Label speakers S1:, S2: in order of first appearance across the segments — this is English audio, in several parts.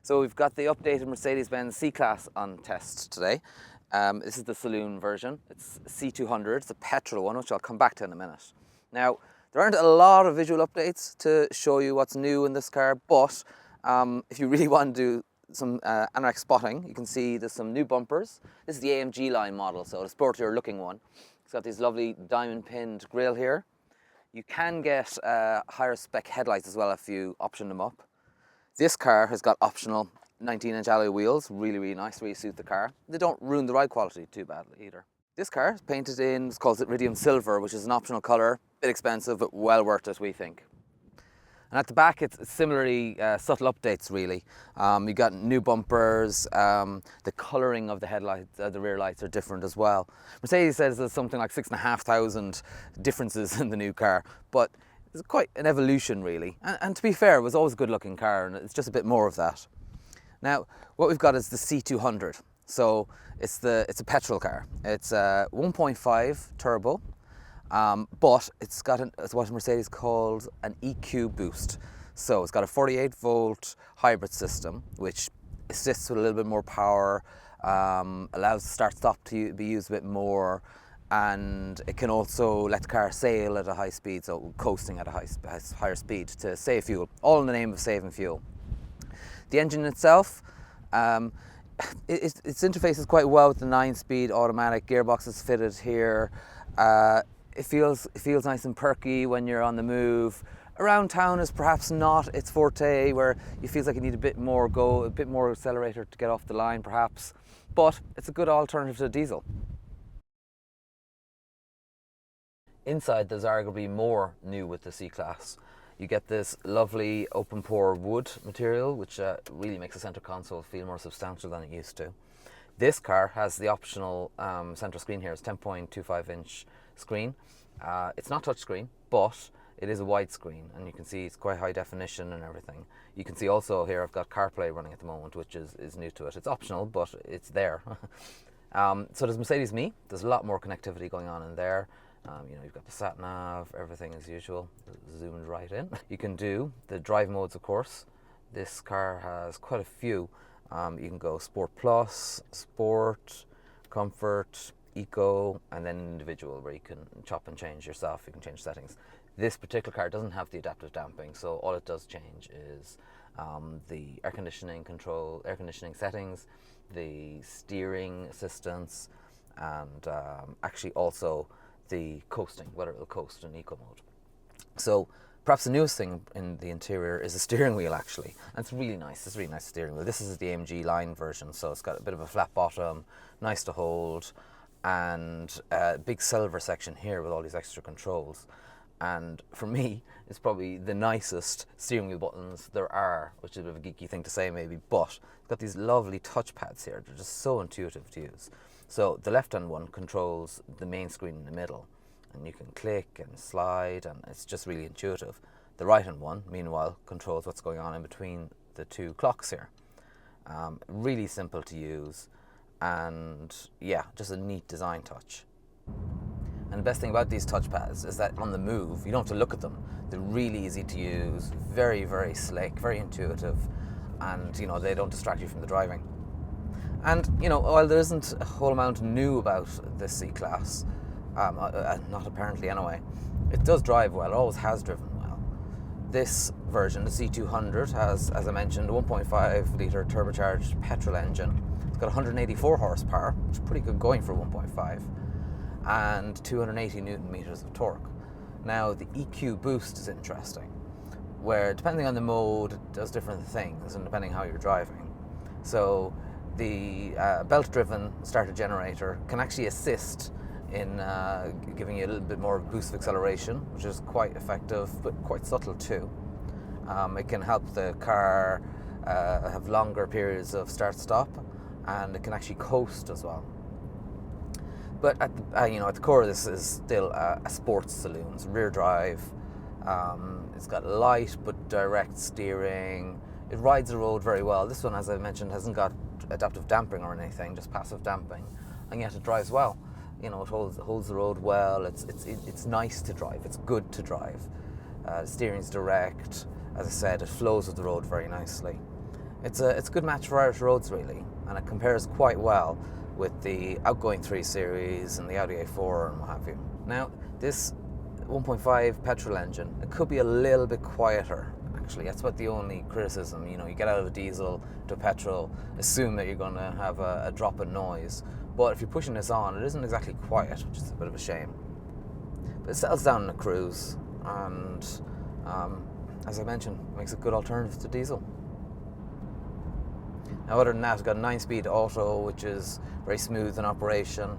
S1: So we've got the updated Mercedes-Benz C-Class on test today. This is the saloon version. It's C200, it's a petrol one, which I'll come back to in a minute. Now, there aren't a lot of visual updates to show you what's new in this car, but if you really want to do some anorak spotting, you can see there's some new bumpers. This is the AMG line model, so the sportier looking one. It's got these lovely diamond pinned grille here. You can get higher spec headlights as well if you option them up. This car has got optional 19-inch alloy wheels, really nice, really suit the car. They don't ruin the ride quality too badly either. This car is painted in, it's called Iridium Silver, which is an optional colour, a bit expensive, but well worth it, we think. And at the back, it's similarly subtle updates, really. You've got new bumpers, the colouring of the headlights, the rear lights are different as well. Mercedes says there's something like 6,500 differences in the new car, but it's quite an evolution, really. And to be fair, it was always a good-looking car, and it's just a bit more of that. Now, what we've got is the C200. So it's a petrol car. It's a 1.5 turbo, but it's got it's what Mercedes calls an EQ boost. So it's got a 48-volt hybrid system, which assists with a little bit more power, allows the start-stop to be used a bit more, and it can also let the car sail at a high speed, so coasting at a higher speed to save fuel, all in the name of saving fuel. The engine itself, its interface is quite well with the 9-speed automatic. Gearbox is fitted here. It feels nice and perky when you're on the move. Around town is perhaps not its forte, where you feel like you need a bit more accelerator to get off the line perhaps, but it's a good alternative to diesel. Inside, there's arguably more new with the C-Class. You get this lovely open pore wood material, which really makes the centre console feel more substantial than it used to. This car has the optional centre screen here. It's 10.25-inch screen. It's not touchscreen, but it is a widescreen, and you can see it's quite high definition and everything. You can see also here I've got CarPlay running at the moment, which is new to it. It's optional, but it's there. So there's Mercedes Me. There's a lot more connectivity going on in there. You've got the sat nav, everything as usual, zoomed right in. You can do the drive modes, of course. This car has quite a few. You can go Sport Plus, Sport, Comfort, Eco, and then Individual, where you can chop and change yourself. You can change settings. This particular car doesn't have the adaptive damping, so all it does change is the air conditioning control, air conditioning settings, the steering assistance, and actually also the coasting, whether it'll coast in eco mode. So perhaps the newest thing in the interior is the steering wheel, actually, and it's really nice. It's a really nice steering wheel. This is the AMG line version, so it's got a bit of a flat bottom, nice to hold, and a big silver section here with all these extra controls. And for me, it's probably the nicest steering wheel buttons there are, which is a bit of a geeky thing to say maybe, but it's got these lovely touch pads here. They're just so intuitive to use. So the left-hand one controls the main screen in the middle, and you can click and slide, and it's just really intuitive. The right-hand one, meanwhile, controls what's going on in between the two clocks here. Really simple to use, and yeah, just a neat design touch. And the best thing about these touchpads is that on the move, you don't have to look at them. They're really easy to use, very slick, very intuitive, and they don't distract you from the driving. And while there isn't a whole amount new about this C-Class, not apparently anyway, it does drive well, it always has driven well. This version, the C200, has, as I mentioned, a 1.5 litre turbocharged petrol engine. It's got 184 horsepower, which is pretty good going for 1.5, and 280 newton meters of torque. Now, the EQ boost is interesting, where depending on the mode, it does different things, and depending how you're driving. So the belt-driven starter generator can actually assist in giving you a little bit more boost of acceleration, which is quite effective, but quite subtle too. It can help the car have longer periods of start-stop, and it can actually coast as well. But at the core of this is still a sports saloon. It's rear drive. It's got light but direct steering. It rides the road very well. This one, as I mentioned, hasn't got adaptive damping or anything, just passive damping, and yet it drives well. It holds the road well. It's nice to drive. It's good to drive. The steering's direct. As I said, it flows with the road very nicely. It's a good match for Irish roads really, and it compares quite well with the outgoing 3 Series and the Audi A4 and what have you. Now, this 1.5 petrol engine, it could be a little bit quieter actually. That's about the only criticism. You know, you get out of a diesel to a petrol, assume that you're going to have a drop in noise, but if you're pushing this on, it isn't exactly quiet, which is a bit of a shame. But it settles down in a cruise, and as I mentioned, makes a good alternative to diesel. Now, other than that, it's got a 9-speed auto, which is very smooth in operation.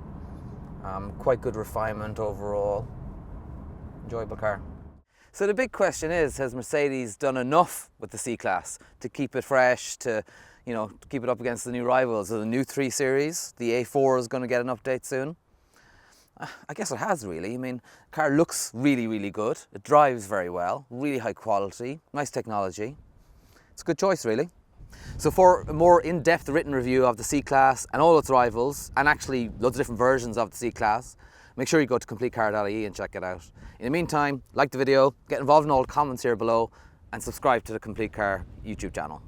S1: Quite good refinement overall. Enjoyable car. So the big question is, has Mercedes done enough with the C-Class to keep it fresh, to keep it up against the new rivals? So the new 3 Series, the A4 is going to get an update soon. I guess it has really. I mean, the car looks really, really good. It drives very well, really high quality, nice technology. It's a good choice really. So for a more in-depth written review of the C-Class and all its rivals, and actually loads of different versions of the C-Class, make sure you go to CompleteCar.ie and check it out. In the meantime, like the video, get involved in all the comments here below, and subscribe to the Complete Car YouTube channel.